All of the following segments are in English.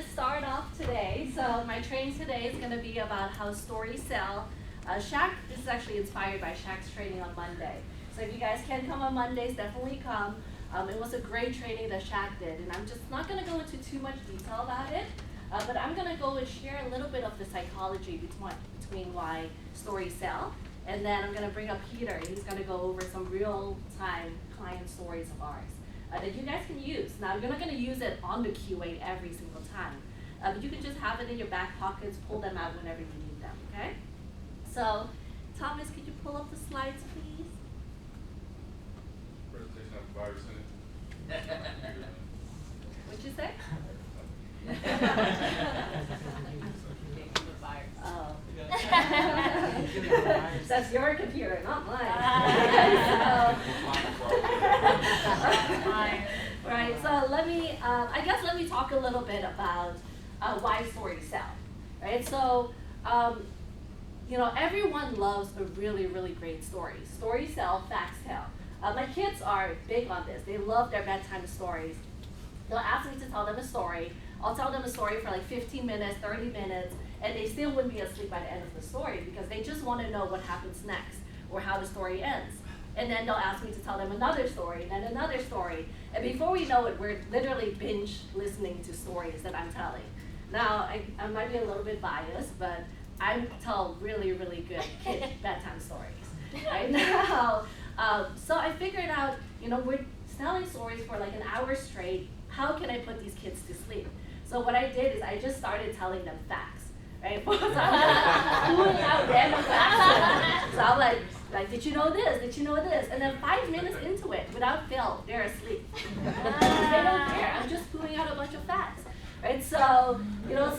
to start off today. So my training today is going to be about how stories sell. Shaq, this is actually inspired by Shaq's training on Monday. So if you guys can come on Mondays, definitely come. It was a great training that Shaq did, and I'm just not going to go into too much detail about it, but I'm going to go and share a little bit of the psychology between why stories sell. And then I'm going to bring up Peter. He's going to go over some real-time client stories of ours that you guys can use. Now, you're not going to use it on the QA every single time, but you can just have it in your back pockets, pull them out whenever you need them, okay? So, Thomas, could you pull up the slides, please? Presentation of virus in it. What'd you say? Oh. That's your computer, not mine. Right, so let me talk a little bit about why stories sell, right? So, everyone loves a really, really great story. Stories sell, facts tell. My kids are big on this. They love their bedtime stories. They'll ask me to tell them a story. I'll tell them a story for like 15 minutes, 30 minutes, and they still wouldn't be asleep by the end of the story because they just want to know what happens next or how the story ends. And then they'll ask me to tell them another story, and then another story. And before we know it, we're literally binge listening to stories that I'm telling. Now, I might be a little bit biased, but I tell really, really good kid bedtime stories. Right now, so I figured out, we're telling stories for like an hour straight. How can I put these kids to sleep? So what I did is I just started telling them facts, right? So I'm pulling out random facts. So I'm like, did you know this? Did you know this? And then 5 minutes into it, without fail, they're asleep. They don't care. I'm just pulling out a bunch of facts, right? So,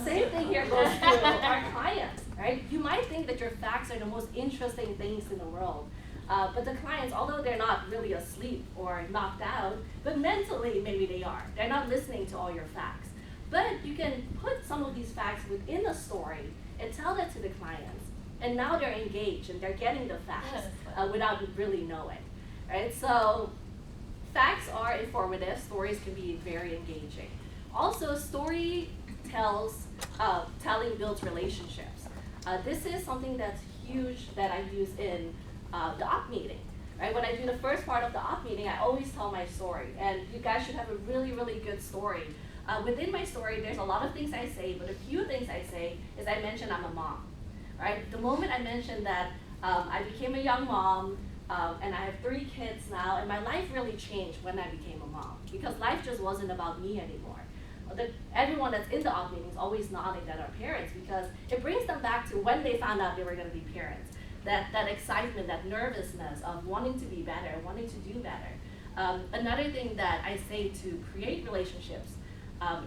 same thing here goes to our clients, right? You might think that your facts are the most interesting things in the world. But the clients, although they're not really asleep or knocked out, but mentally maybe they are. They're not listening to all your facts. But you can put some of these facts within a story and tell that to the clients. And now they're engaged and they're getting the facts without really knowing, right? So facts are informative. Stories can be very engaging. Also, telling builds relationships. This is something that's huge that I use in the op meeting, right? When I do the first part of the op meeting, I always tell my story, and you guys should have a really, really good story. Within my story, there's a lot of things I say, but a few things I say is I mention I'm a mom, right? The moment I mentioned that I became a young mom, and I have 3 kids now, and my life really changed when I became a mom, because life just wasn't about me anymore. Everyone that's in the op meeting is always nodding at our parents, because it brings them back to when they found out they were going to be parents. That excitement, that nervousness of wanting to be better, wanting to do better. Another thing that I say to create relationships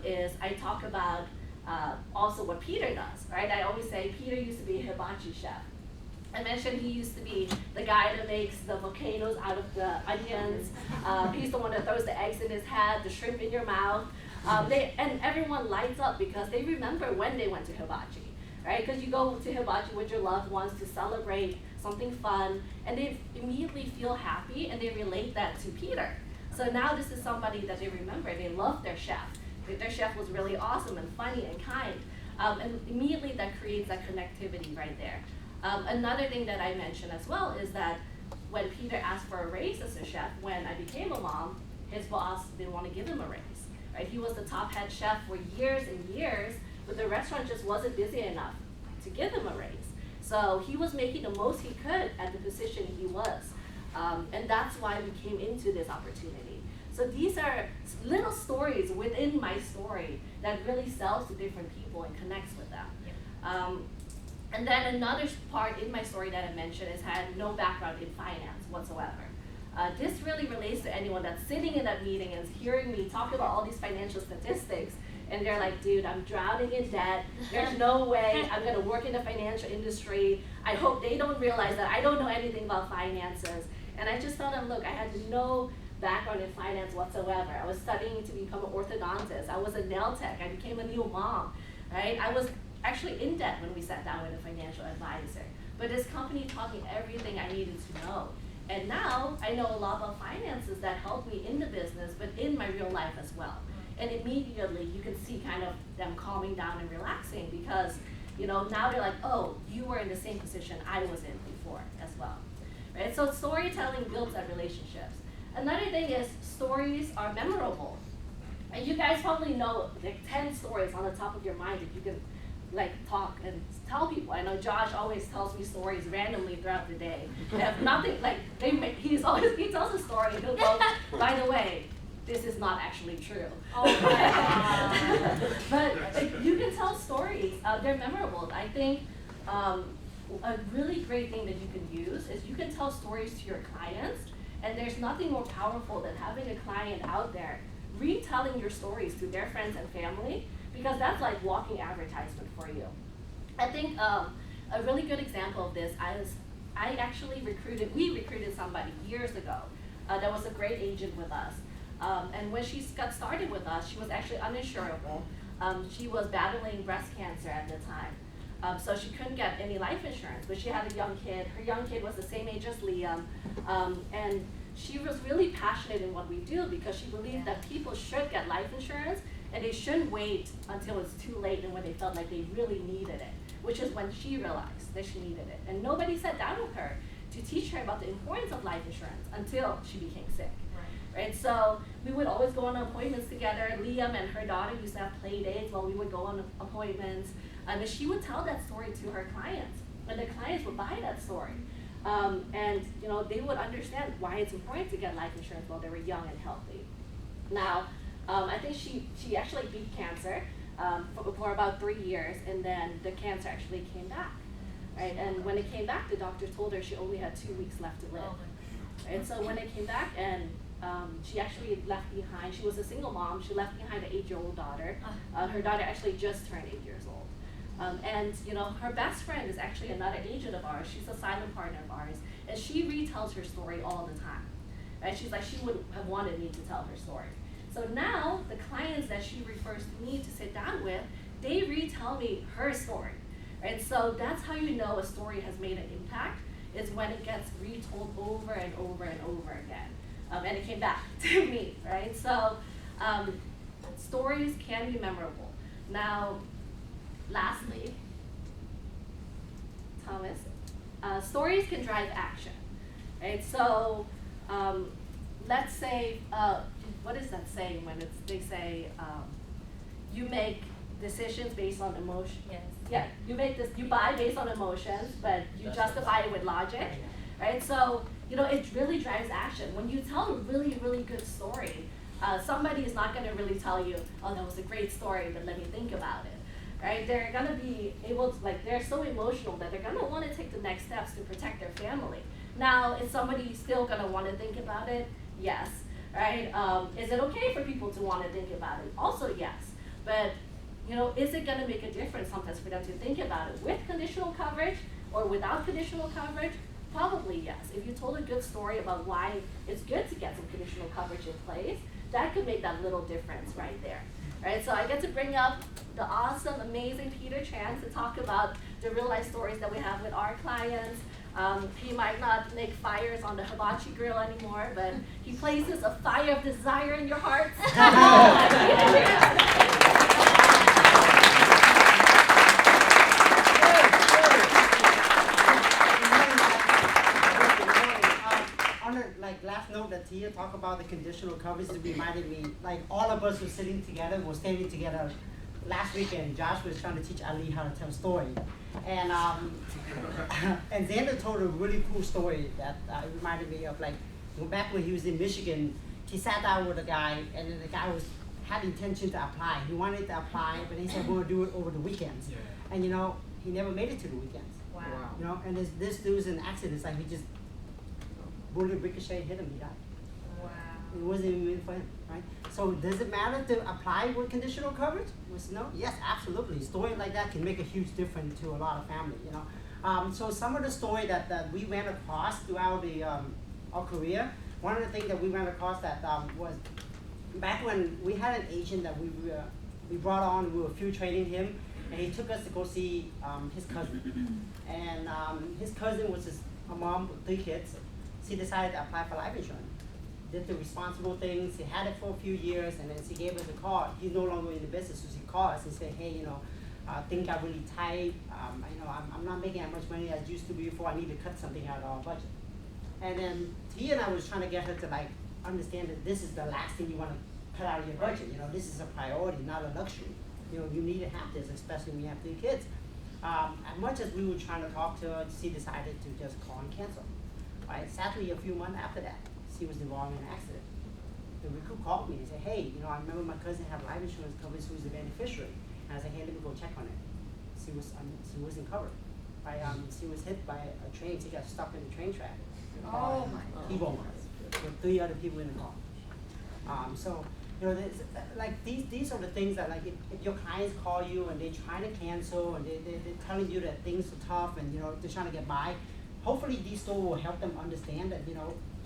is I talk about also what Peter does, right? I always say Peter used to be a hibachi chef. I mentioned he used to be the guy that makes the volcanoes out of the onions. He's the one that throws the eggs in his head, the shrimp in your mouth. And everyone lights up because they remember when they went to hibachi. Right? Because you go to hibachi with your loved ones to celebrate something fun, and they immediately feel happy, and they relate that to Peter. So now this is somebody that they remember. They love their chef. Their chef was really awesome and funny and kind. And immediately that creates that connectivity right there. Another thing that I mentioned as well is that when Peter asked for a raise as a chef, when I became a mom, his boss didn't want to give him a raise. Right? He was the top head chef for years and years, but the restaurant just wasn't busy enough to give him a raise. So he was making the most he could at the position he was. And that's why we came into this opportunity. So these are little stories within my story that really sells to different people and connects with them. And then another part in my story that I mentioned is I had no background in finance whatsoever. This really relates to anyone that's sitting in that meeting and is hearing me talk about all these financial statistics, and they're like, dude, I'm drowning in debt. There's no way I'm gonna work in the financial industry. I hope they don't realize that I don't know anything about finances. And I just told them, look, I had no background in finance whatsoever. I was studying to become an orthodontist. I was a nail tech. I became a new mom, right? I was actually in debt when we sat down with a financial advisor. But this company taught me everything I needed to know. And now I know a lot about finances that help me in the business, but in my real life as well. and immediately you can see kind of them calming down and relaxing because, you know, now they're like, oh, you were in the same position I was in before as well, right? So storytelling builds that relationships. Another thing is stories are memorable. And you guys probably know like 10 stories on the top of your mind that you can like talk and tell people. I know Josh always tells me stories randomly throughout the day. They have nothing, like he tells a story and he'll go, by the way, this is not actually true. Oh my God. But you can tell stories, they're memorable. I think a really great thing that you can use is you can tell stories to your clients, and there's nothing more powerful than having a client out there retelling your stories to their friends and family, because that's like walking advertisement for you. I think a really good example of this is we recruited somebody years ago that was a great agent with us. And when she got started with us, she was actually uninsurable. She was battling breast cancer at the time. So she couldn't get any life insurance, but she had a young kid. Her young kid was the same age as Liam. And she was really passionate in what we do because she believed that people should get life insurance and they shouldn't wait until it's too late and when they felt like they really needed it, which is when she realized that she needed it. And nobody sat down with her to teach her about the importance of life insurance until she became sick. Right? So we would always go on appointments together. Liam and her daughter used to have play dates while we would go on appointments. And she would tell that story to her clients, and the clients would buy that story. And you know, they would understand why it's important to get life insurance while they were young and healthy. Now, I think she actually beat cancer for about 3 years, and then the cancer actually came back. Right? And when it came back, the doctor told her she only had 2 weeks left to live. And so when it came back, and she actually left behind, she was a single mom, she left behind an 8-year-old daughter. Her daughter actually just turned 8 years old. And you know, her best friend is actually another agent of ours. She's a silent partner of ours, and she retells her story all the time. Right? She's like, she would have wanted me to tell her story. So now the clients that she refers to me to sit down with, they retell me her story. Right? So that's how you know a story has made an impact, is when it gets retold over and over and over again. And it came back to me, right? So stories can be memorable. Now, lastly, Thomas, stories can drive action, right? So let's say, what is that saying when they say you make decisions based on emotion? Yes. Yeah, you buy based on emotions, but you justify it with logic, right? So, you know, it really drives action. When you tell a really, really good story, somebody is not going to really tell you, oh, that was a great story, but let me think about it, right? They're going to be able to, like, they're so emotional that they're going to want to take the next steps to protect their family. Now, is somebody still going to want to think about it? Yes, right? Is it okay for people to want to think about it? Also, yes. But, you know, is it going to make a difference sometimes for them to think about it with conditional coverage or without conditional coverage? Probably yes. If you told a good story about why it's good to get some conditional coverage in place, that could make that little difference right there. Right? So I get to bring up the awesome, amazing Peter Chan to talk about the real life stories that we have with our clients. He might not make fires on the hibachi grill anymore, but he places a fire of desire in your hearts. Last note that Tia talked about the conditional coverage, it reminded me, like all of us were sitting together, were standing together last weekend. Josh was trying to teach Ali how to tell a story. And and Xander told a really cool story that reminded me of, like, back when he was in Michigan, he sat down with a guy, and then the guy had the intention to apply. He wanted to apply, but he said, we're going to do it over the weekends. Yeah. And, you know, he never made it to the weekends. Wow. You know, and this dude was in an accident. It's like he just, bullet ricochet hit him, he died. Wow. It wasn't even meant for him, right? So does it matter to apply with conditional coverage? No? Yes, absolutely. A story like that can make a huge difference to a lot of families, you know. So some of the story that we ran across throughout our career, one of the things that we ran across that was back when we had an agent that we brought on, we were field training him, and he took us to go see his cousin. And his cousin was a mom with 3 kids. She decided to apply for life insurance. did the responsible things. He had it for a few years, and then he gave us a call. He's no longer in the business, so he called us and said, hey, things got really tight. I'm not making as much money as I used to be before. I need to cut something out of our budget. And then Tia and I was trying to get her to like understand that this is the last thing you want to cut out of your budget. This is a priority, not a luxury. You need to have this, especially when you have 3 kids. As much as we were trying to talk to her, she decided to just call and cancel. Right? Sadly, a few months after that, she was involved in an accident. The recruit called me and said, hey, I remember my cousin had life insurance coverage, who's the beneficiary. And I said, hey, let me go check on it. She wasn't covered. Right? She was hit by a train. She got stuck in the train track. Oh my God. T-bone with 3 other people in the car. These are the things that like if your clients call you and they're trying to cancel and they're telling you that things are tough and they're trying to get by, hopefully these stores will help them understand that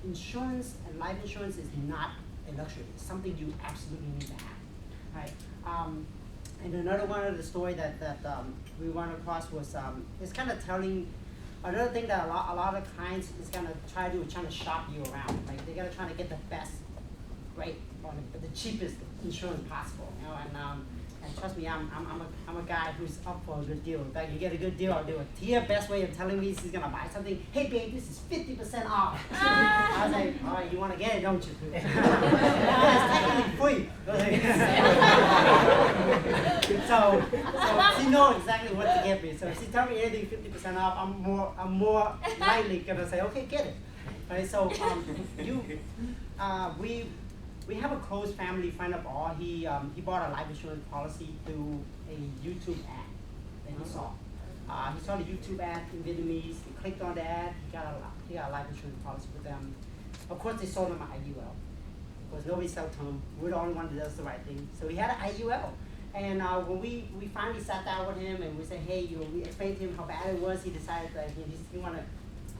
insurance and life insurance is not a luxury. It's something you absolutely need to have, right? And another one of the story that we run across was it's kind of telling. Another thing that a lot of clients is gonna try to do is trying to shop you around. Like they're gonna try to get the best rate on the cheapest insurance possible. And trust me, I'm a guy who's up for a good deal. In fact, you get a good deal, I'll do it. Tia, best way of telling me she's gonna buy something. Hey babe, this is 50% off. I was like, all right, you wanna get it, don't you? Yeah, it's technically free. So she knows exactly what to get me. So if she tells me anything 50% off, I'm more likely gonna say, okay, get it. Right? So we have a close family friend of all. He bought a life insurance policy through a YouTube ad that he saw. He saw the YouTube ad in Vietnamese. He clicked on the ad. He got a life insurance policy with them. Of course, they sold him an IUL. Because nobody sold to him. We're the only one that does the right thing. So he had an IUL. And when we finally sat down with him and we said, hey, we explained to him how bad it was, he decided that he wanted to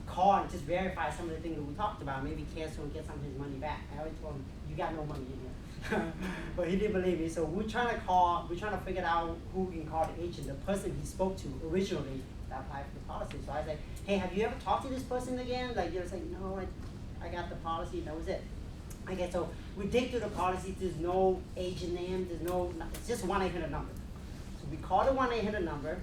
call and just verify some of the things that we talked about, maybe cancel and get some of his money back. I always told him, you got no money in here. But he didn't believe me. So we're trying to figure out who we can call the agent, the person he spoke to originally that applied for the policy. So I said, hey, have you ever talked to this person again? Like, saying, no, I got the policy, and that was it. Okay, so we dig through the policy, there's no agent name, it's just 1-800 number. So we called the 1-800 number,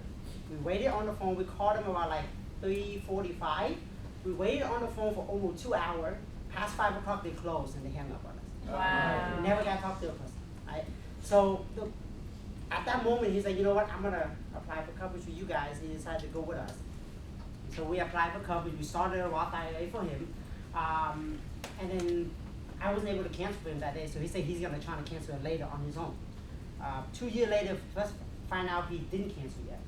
we waited on the phone, we called them about like 3:45. We waited on the phone for almost 2 hours. Past 5 o'clock, they closed and they hung up on us. Wow. We never got to talk to a person, right? So at that moment, he's like, you know what? I'm gonna apply for coverage for you guys. He decided to go with us. So we applied for coverage. We started a Roth IRA for him, and then I wasn't able to cancel for him that day. So he said he's gonna try to cancel it later on his own. 2 years later, let's find out he didn't cancel yet,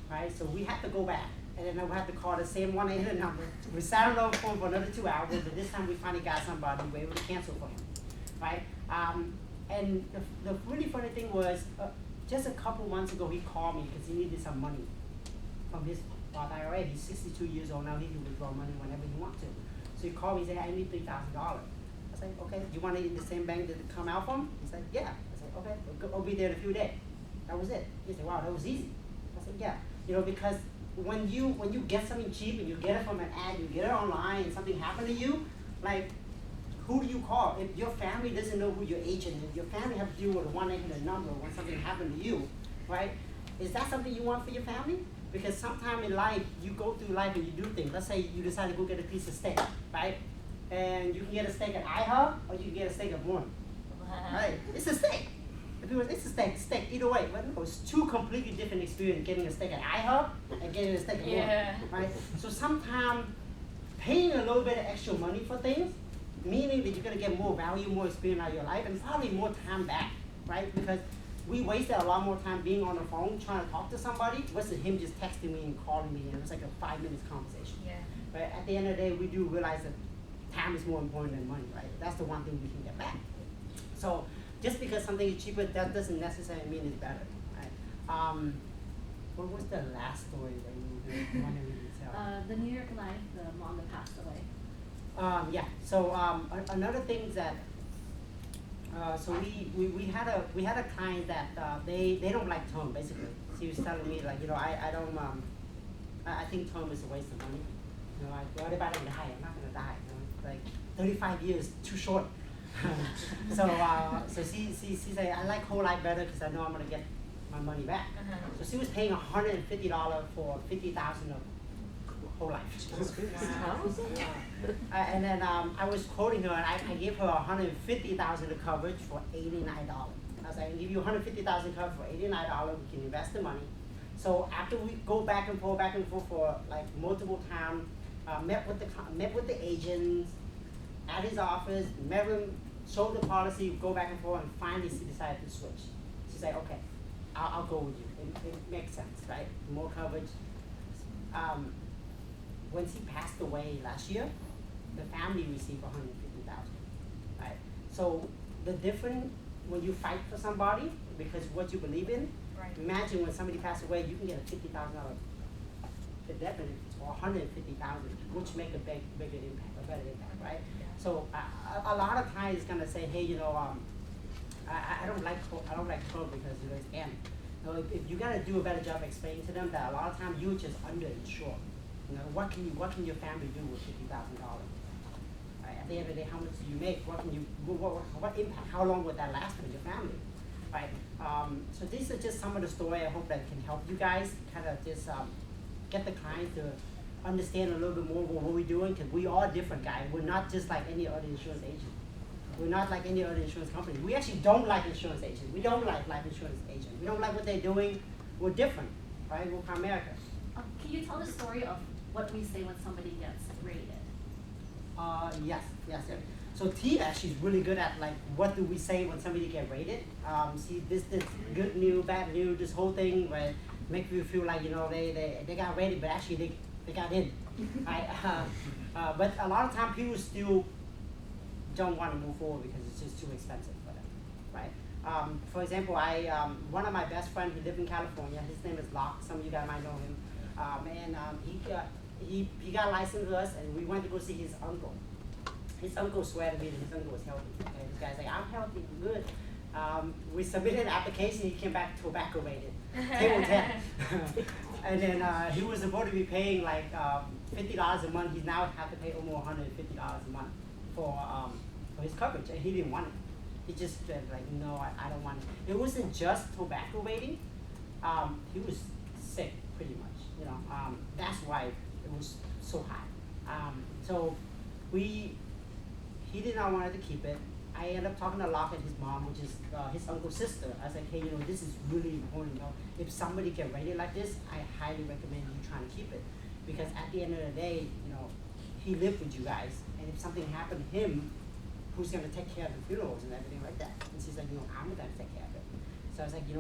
right? So we had to go back. And then we had to call the same 1-800 number. We sat on the phone for another 2 hours, but this time we finally got somebody. We were able to cancel for him, right? And the really funny thing was, just a couple months ago, he called me because he needed some money from his Roth IRA. He's 62 years old now. He can withdraw money whenever he wants to. So he called me and said, I need $3,000. I said, okay, do you want it in the same bank that it come out from? He said, yeah. I said, okay, I'll be there in a few days. That was it. He said, wow, that was easy. I said, yeah. Because when you get something cheap and you get it from an ad, you get it online and something happened to you, like, who do you call? If your family doesn't know who your agent is, your family have to deal with a 1-800 number when something happened to you, right? Is that something you want for your family? Because sometime in life, you go through life and you do things. Let's say you decide to go get a piece of steak, right? And you can get a steak at IHOP or you can get a steak at Warren, right? It's a steak. It's a steak, either way. But no, it's 2 completely different experiences getting a steak at IHOP and getting a steak at Warren, right? So sometimes paying a little bit of extra money for things, meaning that you're gonna get more value, more experience out of your life, and probably more time back, right? Because we wasted a lot more time being on the phone trying to talk to somebody versus him just texting me and calling me, and it was like a 5-minute conversation. Yeah. But at the end of the day, we do realize that time is more important than money, right? That's the one thing we can get back. So just because something is cheaper, that doesn't necessarily mean it's better, right? What was the last story that you wanted me to tell? The New York Life, the mom that passed away. Yeah. So another thing that so we had a client that they don't like term basically. She was telling me like, I don't I think term is a waste of money. Well, if I don't die, I'm not gonna die. Like 35 years, too short. So she said, I like whole life better because I know I'm gonna get my money back. So she was paying $150 for 50,000 of whole life. And then I was quoting her, and I gave her 150,000 of coverage for $89. I was like, I give you 150,000 coverage for $89. We can invest the money. So after we go back and forth for like multiple times, met with the agents at his office, met him, showed the policy, go back and forth, and finally she decided to switch. She said, okay, I'll go with you. It makes sense, right? More coverage. When she passed away last year, the family received 150,000, right? So the difference when you fight for somebody because what you believe in. Right. Imagine when somebody passed away, you can get a $50,000 death benefit or 150,000, which make a better impact, right? Yeah. So a lot of times it's gonna say, hey, I don't like code because it's M. If you gotta do a better job explaining to them that a lot of times you're just underinsured. What can your family do with $50,000? Right? At the end of the day, how much do you make? What impact? How long would that last for your family? Right. So these are just some of the story. I hope that can help you guys kind of just get the clients to understand a little bit more what we're doing, because we are different, guys. We're not just like any other insurance agent. We're not like any other insurance company. We actually don't like insurance agents. We don't like life insurance agents. We don't like what they're doing. We're different, right? We're Primerica. Can you tell the story of what we say when somebody gets rated? Yes. So T actually is really good at like what do we say when somebody get rated. See this good news, bad news, this whole thing where make you feel like they got rated, but actually they got in. Right? But a lot of time people still don't want to move forward because it's just too expensive for them, right? For example, one of my best friends, he lived in California. His name is Locke. Some of you guys might know him. He got licensed with us, and we went to go see his uncle. His uncle swear to me that his uncle was healthy. Okay? This guy's like, I'm healthy, I'm good. We submitted an application, he came back tobacco rated, table 10. And then he was supposed to be paying like $50 a month. He now have to pay almost $150 a month for his coverage, and he didn't want it. He just said like, no, I don't want it. It wasn't just tobacco rating. He was sick pretty much. That's why it was so high. So he did not want to keep it. I ended up talking to Locke and his mom, which is his uncle's sister. I was like, hey, this is really important. If somebody get rated like this, I highly recommend you trying to keep it, because at the end of the day, he lived with you guys, and if something happened to him, who's gonna take care of the funerals and everything like that? And she's like, I'm gonna take care of it. So I was like, if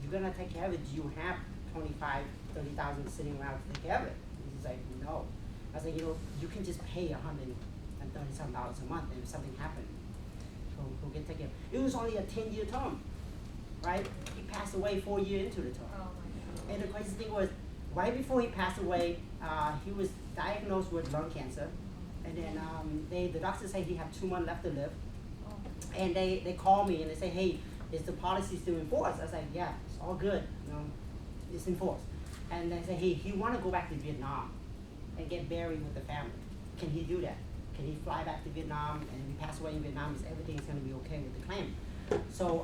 you're gonna take care of it, do you have 25, 30,000 sitting around to take care of it? And she's like, no. I was like, you can just pay $130 a month, and if something happened, he'll get taken care of. It was only a 10-year term, right? He passed away 4 years into the term. Oh my God. And the crazy thing was, right before he passed away, he was diagnosed with lung cancer, and then the doctors say he had 2 months left to live. Oh. And they call me and they say, hey, is the policy still in force? I was like, yeah, it's all good, it's in force. And they say, hey, he want to go back to Vietnam and get buried with the family. Can he do that? Can he fly back to Vietnam, and if he pass away in Vietnam, everything's going to be okay with the claim? So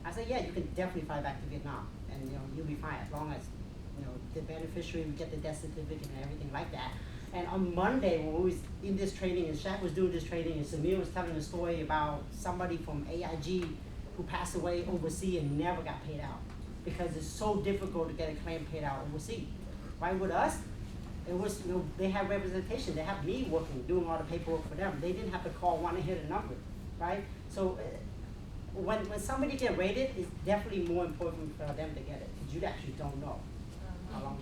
I said, yeah, you can definitely fly back to Vietnam, and you'll be fine as long as the beneficiary will get the death certificate and everything like that. And on Monday, when we was in this training, and Shaq was doing this training, and Samir was telling a story about somebody from AIG who passed away overseas and never got paid out because it's so difficult to get a claim paid out overseas. Right, with us, it was, they have representation. They have me working, doing all the paperwork for them. They didn't have to call one and hit a number, right? So when somebody get rated, it's definitely more important for them to get it, because you actually don't know how long